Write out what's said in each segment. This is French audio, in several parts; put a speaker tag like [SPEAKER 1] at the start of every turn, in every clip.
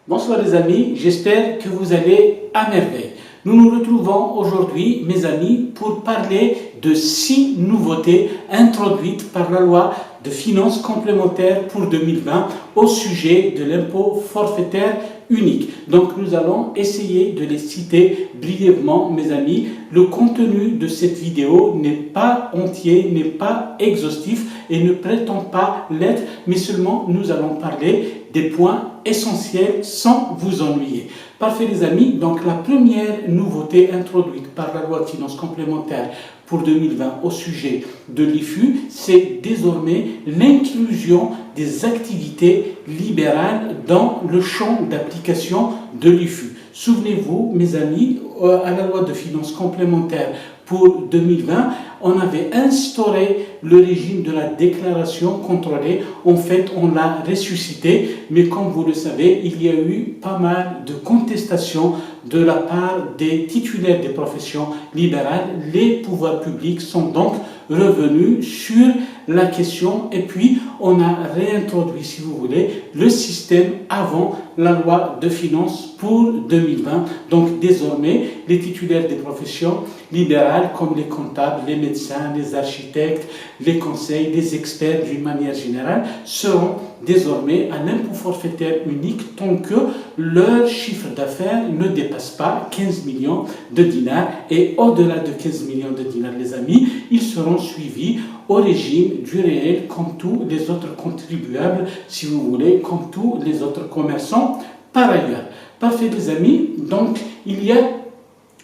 [SPEAKER 1] Bonsoir les amis, j'espère que vous allez à merveille. Nous nous retrouvons aujourd'hui, mes amis, pour parler de 6 nouveautés introduites par la loi de finances complémentaires pour 2020 au sujet de l'impôt forfaitaire unique. Donc nous allons essayer de les citer brièvement, mes amis. Le contenu de cette vidéo n'est pas entier, n'est pas exhaustif et ne prétend pas l'être, mais seulement nous allons parler des points essentiels sans vous ennuyer. Parfait les amis, donc la première nouveauté introduite par la loi de finances complémentaires pour 2020 au sujet de l'IFU, c'est désormais l'inclusion des activités libérales dans le champ d'application de l'IFU. Souvenez-vous, mes amis, à la loi de finances complémentaires pour 2020, on avait instauré le régime de la déclaration contrôlée. En fait, on l'a ressuscité, mais comme vous le savez, il y a eu pas mal de contestations de la part des titulaires des professions libérales. Les pouvoirs publics sont donc revenus sur la question et puis on a réintroduit, si vous voulez, le système avant la loi de finances pour 2020. Donc désormais, les titulaires des professions libérales comme les comptables, les médecins, les architectes, les conseils, les experts d'une manière générale seront désormais à l'impôt forfaitaire unique tant que leur chiffre d'affaires ne dépasse pas 15 millions de dinars et au-delà de 15 millions de dinars, les amis, ils seront suivis au régime du réel comme tous les autres contribuables, si vous voulez, comme tous les autres commerçants par ailleurs. Parfait les amis, donc il y a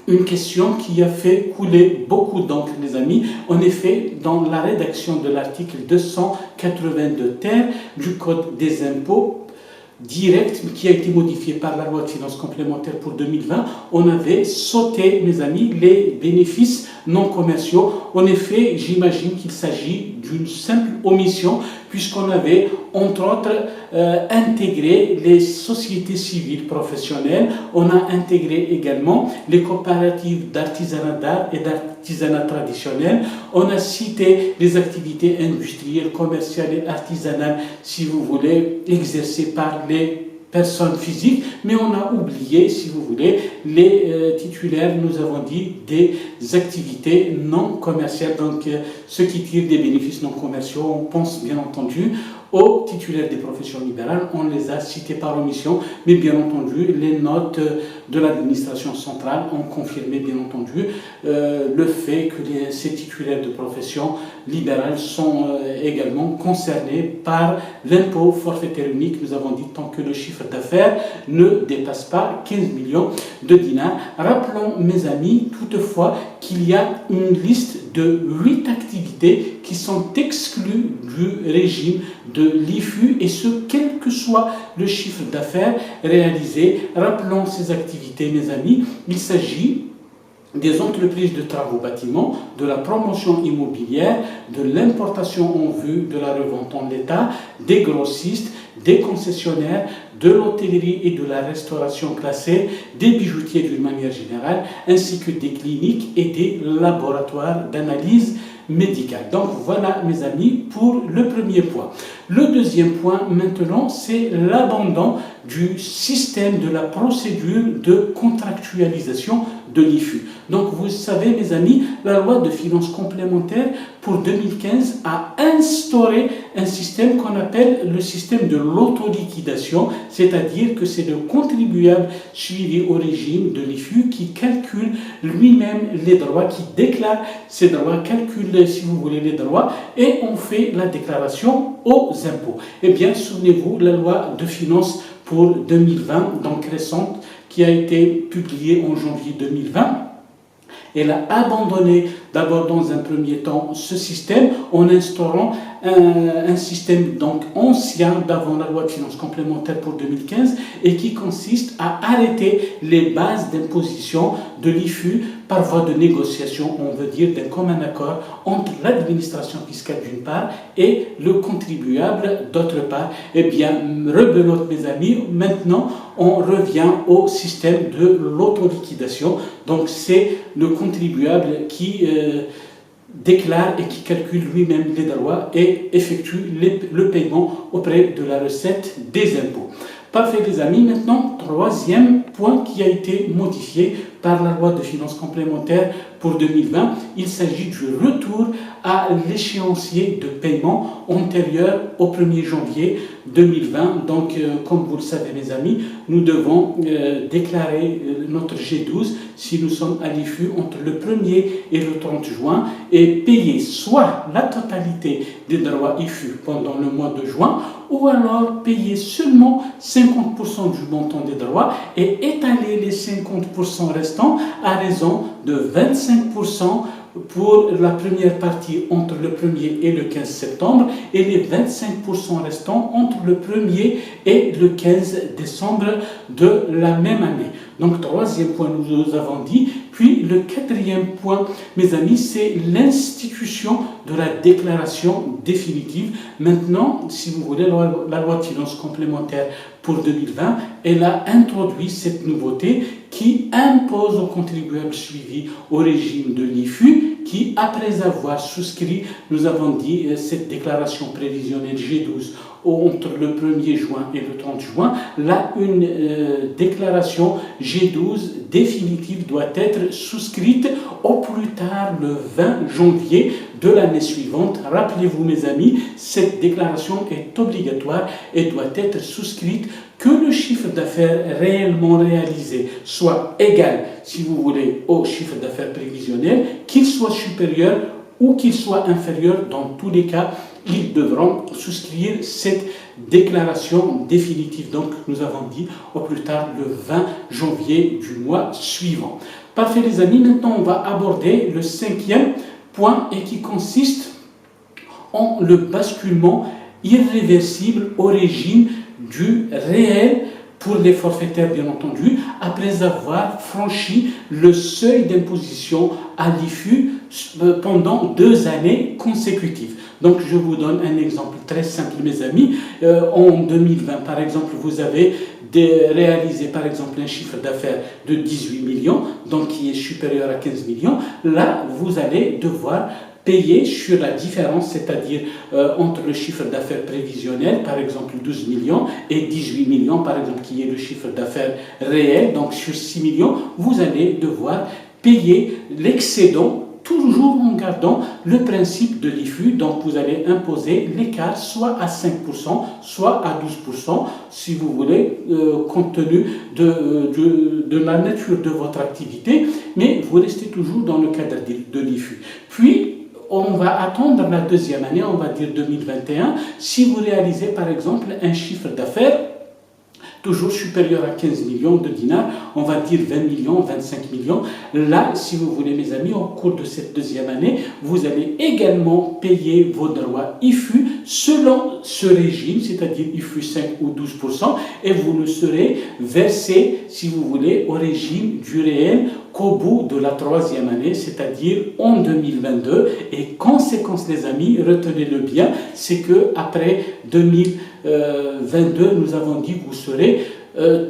[SPEAKER 1] une question qui a fait couler beaucoup d'encre, les amis. En effet, dans la rédaction de l'article 282 ter du Code des impôts direct, qui a été modifié par la loi de finances complémentaires pour 2020, on avait sauté, mes amis, les bénéfices non commerciaux. En effet, j'imagine qu'il s'agit d'une simple omission, puisqu'on avait, entre autres, intégré les sociétés civiles professionnelles, on a intégré également les coopératives d'artisanat d'art et d'artisanat traditionnel, on a cité les activités industrielles, commerciales et artisanales, si vous voulez, exercées par les personnes physiques, mais on a oublié, si vous voulez, les titulaires, nous avons dit, des activités non commerciales, donc ceux qui tirent des bénéfices non commerciaux, on pense bien entendu aux titulaires des professions libérales, on les a cités par omission, mais bien entendu, les notes de l'administration centrale ont confirmé, bien entendu, le fait que ces titulaires de professions libérales sont également concernés par l'impôt forfaitaire unique. Nous avons dit tant que le chiffre d'affaires ne dépasse pas 15 millions de dinars. Rappelons, mes amis, toutefois, qu'il y a une liste de 8 activités qui sont exclues du régime de l'IFU, et ce, quel que soit le chiffre d'affaires réalisé. Rappelons ces activités, mes amis, il s'agit des entreprises de travaux bâtiments, de la promotion immobilière, de l'importation en vue de la revente en l'état, des grossistes, des concessionnaires, de l'hôtellerie et de la restauration classée, des bijoutiers d'une manière générale, ainsi que des cliniques et des laboratoires d'analyse médicale. Donc voilà, mes amis, pour le premier point. Le deuxième point maintenant, c'est l'abandon du système de la procédure de contractualisation de l'IFU. Donc vous savez, mes amis, la loi de finances complémentaires pour 2015 a instauré un système qu'on appelle le système de l'autoliquidation, c'est-à-dire que c'est le contribuable suivi au régime de l'IFU qui calcule lui-même les droits, qui déclare ses droits, calcule, si vous voulez, les droits, et on fait la déclaration aux impôts. Eh bien, souvenez-vous, la loi de finances pour 2020, donc récente, qui a été publiée en janvier 2020, elle a abandonné d'abord dans un premier temps ce système en instaurant un système donc ancien d'avant la loi de finances complémentaires pour 2015 et qui consiste à arrêter les bases d'imposition de l'IFU par voie de négociation, on veut dire d'un commun accord entre l'administration fiscale d'une part et le contribuable d'autre part. Eh bien, rebelote mes amis, maintenant on revient au système de l'autoliquidation. Donc c'est le contribuable qui déclare et qui calcule lui-même les droits et effectue le paiement auprès de la recette des impôts. Parfait les amis, maintenant troisième point qui a été modifié par la loi de finances complémentaires pour 2020, il s'agit du retour à l'échéancier de paiement antérieur au 1er janvier 2020. Donc, comme vous le savez mes amis, nous devons déclarer notre G12 si nous sommes à l'IFU entre le 1er et le 30 juin et payer soit la totalité des droits IFU pendant le mois de juin ou alors payer seulement 50% du montant des droits et étaler les 50% restants à raison de 25% pour la première partie entre le 1er et le 15 septembre et les 25% restants entre le 1er et le 15 décembre de la même année. Donc, troisième point, nous avons dit. Puis, le quatrième point, mes amis, c'est l'institution de la déclaration définitive. Maintenant, si vous voulez, la loi de finances complémentaire pour 2020, elle a introduit cette nouveauté qui impose aux contribuables suivis au régime de l'IFU qui, après avoir souscrit, nous avons dit, cette déclaration prévisionnelle G12 entre le 1er juin et le 30 juin, là, une déclaration G12 définitive doit être souscrite au plus tard le 20 janvier de l'année suivante. Rappelez-vous, mes amis, cette déclaration est obligatoire et doit être souscrite que le chiffre d'affaires réellement réalisé soit égal, si vous voulez, au chiffre d'affaires prévisionnel, qu'il soit supérieur ou qu'il soit inférieur. Dans tous les cas, ils devront souscrire cette déclaration définitive. Donc, nous avons dit au plus tard le 20 janvier du mois suivant. Parfait les amis, maintenant on va aborder le cinquième point et qui consiste en le basculement irréversible au régime du réel pour les forfaitaires bien entendu, après avoir franchi le seuil d'imposition à l'IFU pendant 2 années consécutives. Donc je vous donne un exemple très simple mes amis. En 2020 par exemple, vous avez réalisé par exemple un chiffre d'affaires de 18 millions, donc qui est supérieur à 15 millions. Là, vous allez devoir payer sur la différence, c'est-à-dire entre le chiffre d'affaires prévisionnel, par exemple 12 millions, et 18 millions, par exemple, qui est le chiffre d'affaires réel. Donc sur 6 millions, vous allez devoir payer l'excédent, toujours en gardant le principe de l'IFU. Donc vous allez imposer l'écart soit à 5%, soit à 12%, si vous voulez, compte tenu de la nature de votre activité, mais vous restez toujours dans le cadre de l'IFU. Puis, on va attendre la deuxième année, on va dire 2021, si vous réalisez par exemple un chiffre d'affaires toujours supérieur à 15 millions de dinars, on va dire 20 millions, 25 millions. Là, si vous voulez mes amis, au cours de cette deuxième année, vous allez également payer vos droits IFU selon ce régime, c'est-à-dire IFU 5 ou 12%, et vous ne serez versé, si vous voulez, au régime du réel qu'au bout de la troisième année, c'est-à-dire en 2022. Et conséquence, les amis, retenez-le bien, c'est que après 2022, nous avons dit que vous serez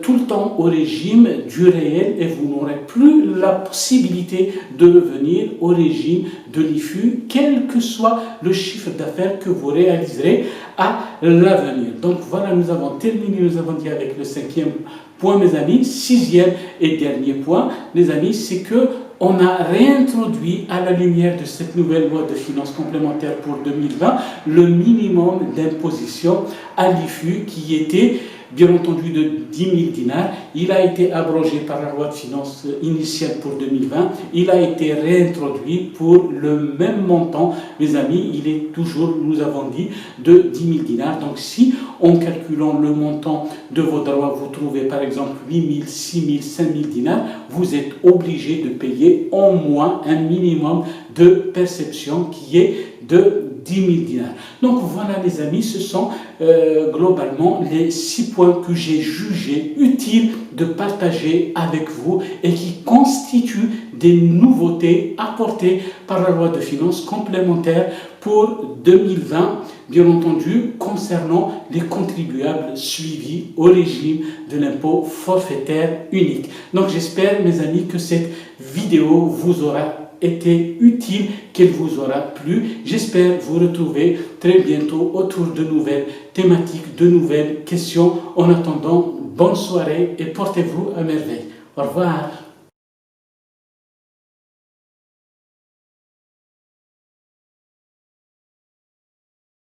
[SPEAKER 1] tout le temps au régime du réel et vous n'aurez plus la possibilité de revenir au régime de l'IFU, quel que soit le chiffre d'affaires que vous réaliserez à l'avenir. Donc voilà, nous avons terminé, nous avons dit avec le cinquième point, mes amis. Sixième et dernier point, les amis, c'est que on a réintroduit à la lumière de cette nouvelle loi de finances complémentaires pour 2020 le minimum d'imposition à l'IFU qui était bien entendu de 10 000 dinars. Il a été abrogé par la loi de finances initiale pour 2020. Il a été réintroduit pour le même montant. Mes amis, il est toujours, nous avons dit, de 10 000 dinars. Donc si, en calculant le montant de vos droits, vous trouvez par exemple 8 000, 6 000, 5 000 dinars, vous êtes obligé de payer au moins un minimum de perception qui est de 10 000 dinars. Donc voilà les amis, ce sont globalement les 6 points que j'ai jugé utiles de partager avec vous et qui constituent des nouveautés apportées par la loi de finances complémentaires pour 2020, bien entendu, concernant les contribuables suivis au régime de l'impôt forfaitaire unique. Donc j'espère, mes amis, que cette vidéo vous aura été utile, qu'elle vous aura plu. J'espère vous retrouver très bientôt autour de nouvelles thématiques, de nouvelles questions. En attendant, bonne soirée et portez-vous à merveille. Au revoir.